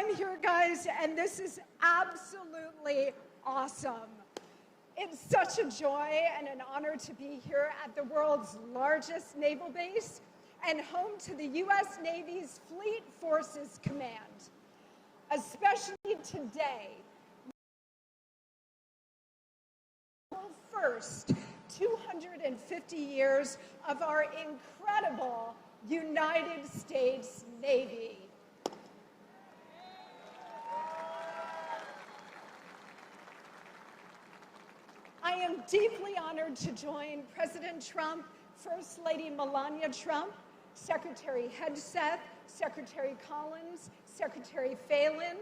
I'm here, guys, and this is absolutely awesome. It's such a joy and an honor to be here at the world's largest naval base and home to the U.S. Navy's Fleet Forces Command. Especially today, first 250 years of our incredible United States Navy. I am deeply honored to join President Trump, First Lady Melania Trump, Secretary Hegseth, Secretary Collins, Secretary Phelan,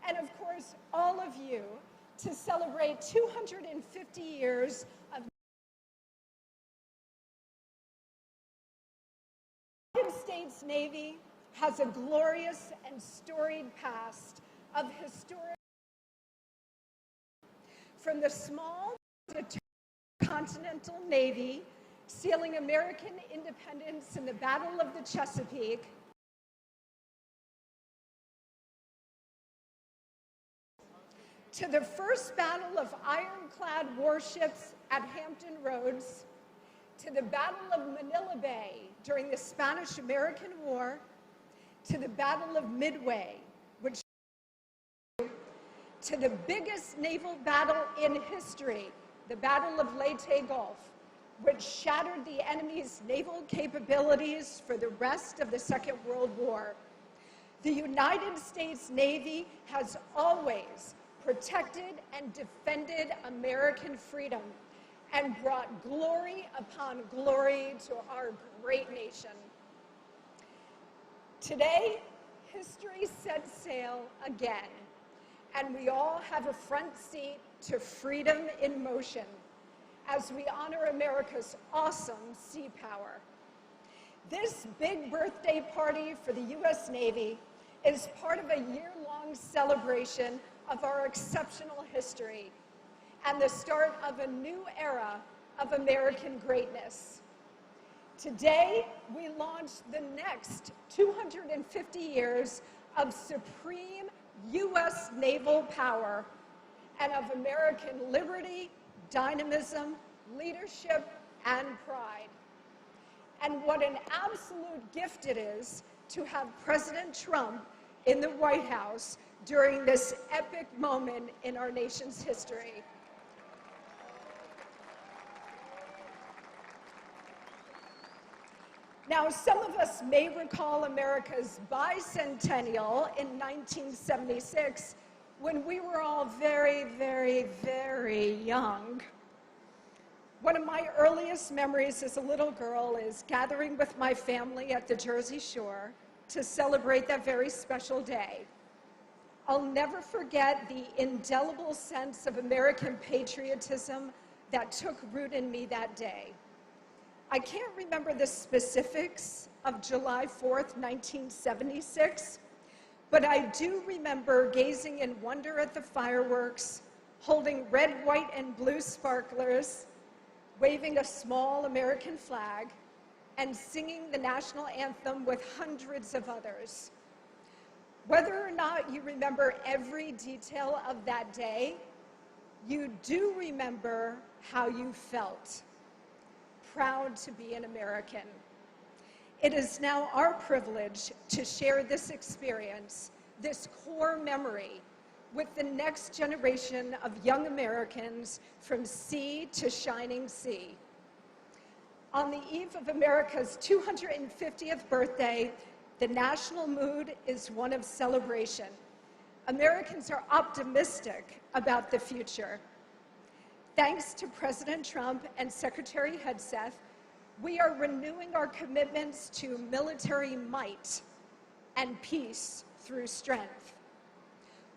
and of course, all of you to celebrate 250 years of the United States Navy has a glorious and storied past of historic, from the small Continental Navy, sealing American independence in the Battle of the Chesapeake, to the first battle of ironclad warships at Hampton Roads, to the Battle of Manila Bay during the Spanish-American War, to the Battle of Midway, which to the biggest naval battle in history, the Battle of Leyte Gulf, which shattered the enemy's naval capabilities for the rest of the Second World War. The United States Navy has always protected and defended American freedom and brought glory upon glory to our great nation. Today, history sets sail again, and we all have a front seat to freedom in motion as we honor America's awesome sea power. This big birthday party for the U.S. Navy is part of a year-long celebration of our exceptional history and the start of a new era of American greatness. Today, we launch the next 250 years of supreme U.S. naval power and of American liberty, dynamism, leadership, and pride. And what an absolute gift it is to have President Trump in the White House during this epic moment in our nation's history. Now, some of us may recall America's bicentennial in 1976, when we were all very, very, very young. One of my earliest memories as a little girl is gathering with my family at the Jersey Shore to celebrate that very special day. I'll never forget the indelible sense of American patriotism that took root in me that day. I can't remember the specifics of July 4th, 1976, but I do remember gazing in wonder at the fireworks, holding red, white, and blue sparklers, waving a small American flag, and singing the national anthem with hundreds of others. Whether or not you remember every detail of that day, you do remember how you felt. Proud to be an American. It is now our privilege to share this experience, this core memory, with the next generation of young Americans from sea to shining sea. On the eve of America's 250th birthday, the national mood is one of celebration. Americans are optimistic about the future. Thanks to President Trump and Secretary Hegseth, we are renewing our commitments to military might and peace through strength.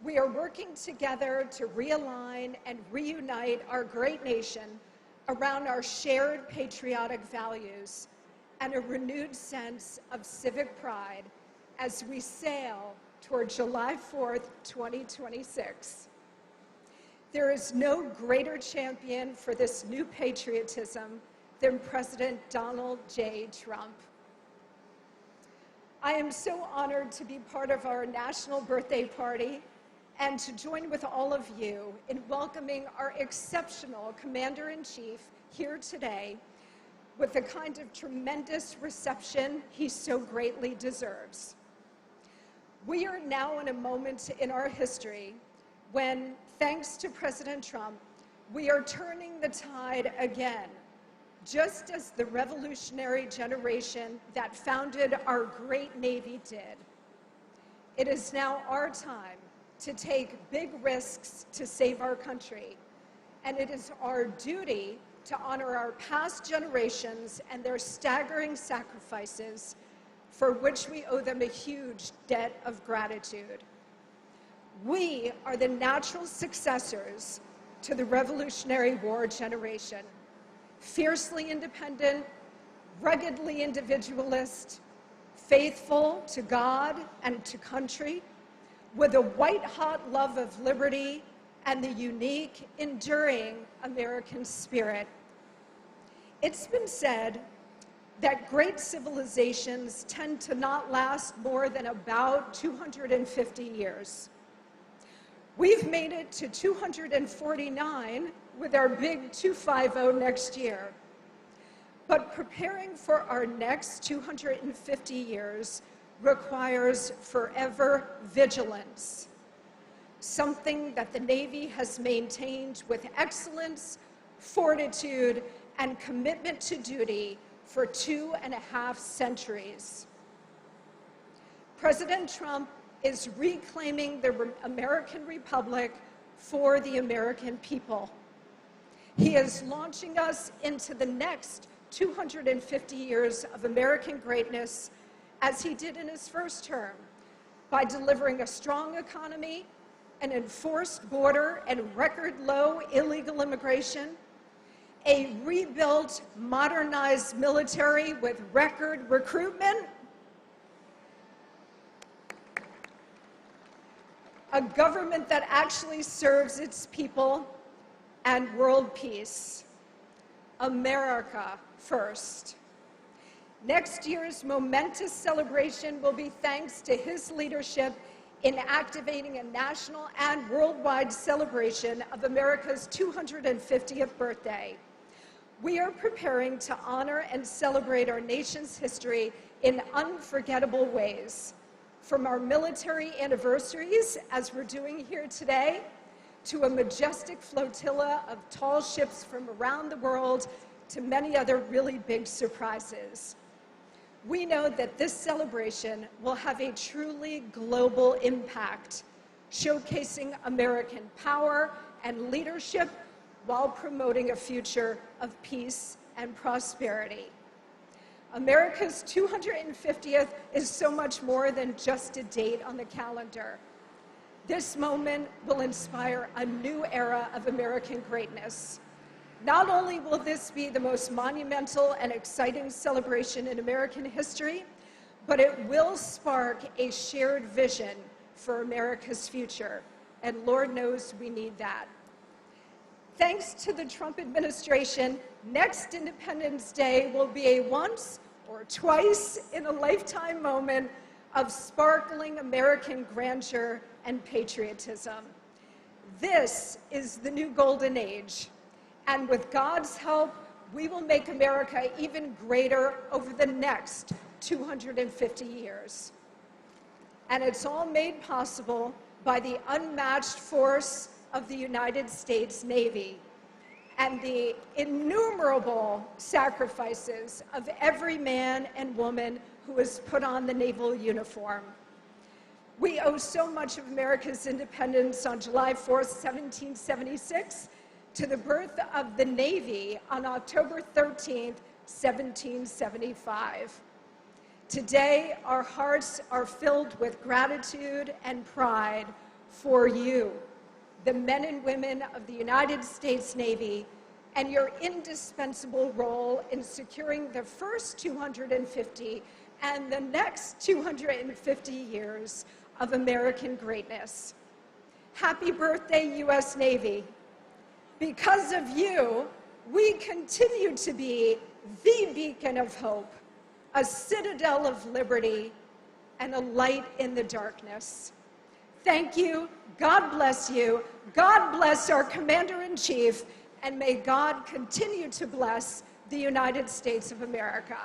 We are working together to realign and reunite our great nation around our shared patriotic values and a renewed sense of civic pride as we sail toward July 4th, 2026. There is no greater champion for this new patriotism than President Donald J. Trump. I am so honored to be part of our national birthday party and to join with all of you in welcoming our exceptional Commander-in-Chief here today with the kind of tremendous reception he so greatly deserves. We are now in a moment in our history when, thanks to President Trump, we are turning the tide again, just as the revolutionary generation that founded our great Navy did. It is now our time to take big risks to save our country, and it is our duty to honor our past generations and their staggering sacrifices, for which we owe them a huge debt of gratitude. We are the natural successors to the Revolutionary War generation, fiercely independent, ruggedly individualist, faithful to God and to country, with a white-hot love of liberty and the unique, enduring American spirit. It's been said that great civilizations tend to not last more than about 250 years. We've made it to 249 with our big 250 next year. But preparing for our next 250 years requires forever vigilance, something that the Navy has maintained with excellence, fortitude, and commitment to duty for 2.5 centuries. President Trump is reclaiming the American Republic for the American people. He is launching us into the next 250 years of American greatness, as he did in his first term, by delivering a strong economy, an enforced border and record-low illegal immigration, a rebuilt, modernized military with record recruitment, a government that actually serves its people, and world peace. America first. Next year's momentous celebration will be thanks to his leadership in activating a national and worldwide celebration of America's 250th birthday. We are preparing to honor and celebrate our nation's history in unforgettable ways, from our military anniversaries, as we're doing here today, to a majestic flotilla of tall ships from around the world, to many other really big surprises. We know that this celebration will have a truly global impact, showcasing American power and leadership while promoting a future of peace and prosperity. America's 250th is so much more than just a date on the calendar. This moment will inspire a new era of American greatness. Not only will this be the most monumental and exciting celebration in American history, but it will spark a shared vision for America's future. And Lord knows we need that. Thanks to the Trump administration, next Independence Day will be a once or twice in a lifetime moment of sparkling American grandeur and patriotism. This is the new golden age. And with God's help, we will make America even greater over the next 250 years. And it's all made possible by the unmatched force of the United States Navy and the innumerable sacrifices of every man and woman who has put on the naval uniform. We owe so much of America's independence on July 4th, 1776, to the birth of the Navy on October 13th, 1775. Today, our hearts are filled with gratitude and pride for you, the men and women of the United States Navy, and your indispensable role in securing the first 250 and the next 250 years of American greatness. Happy birthday, U.S. Navy. Because of you, we continue to be the beacon of hope, a citadel of liberty, and a light in the darkness. Thank you. God bless you. God bless our Commander-in-Chief, and may God continue to bless the United States of America.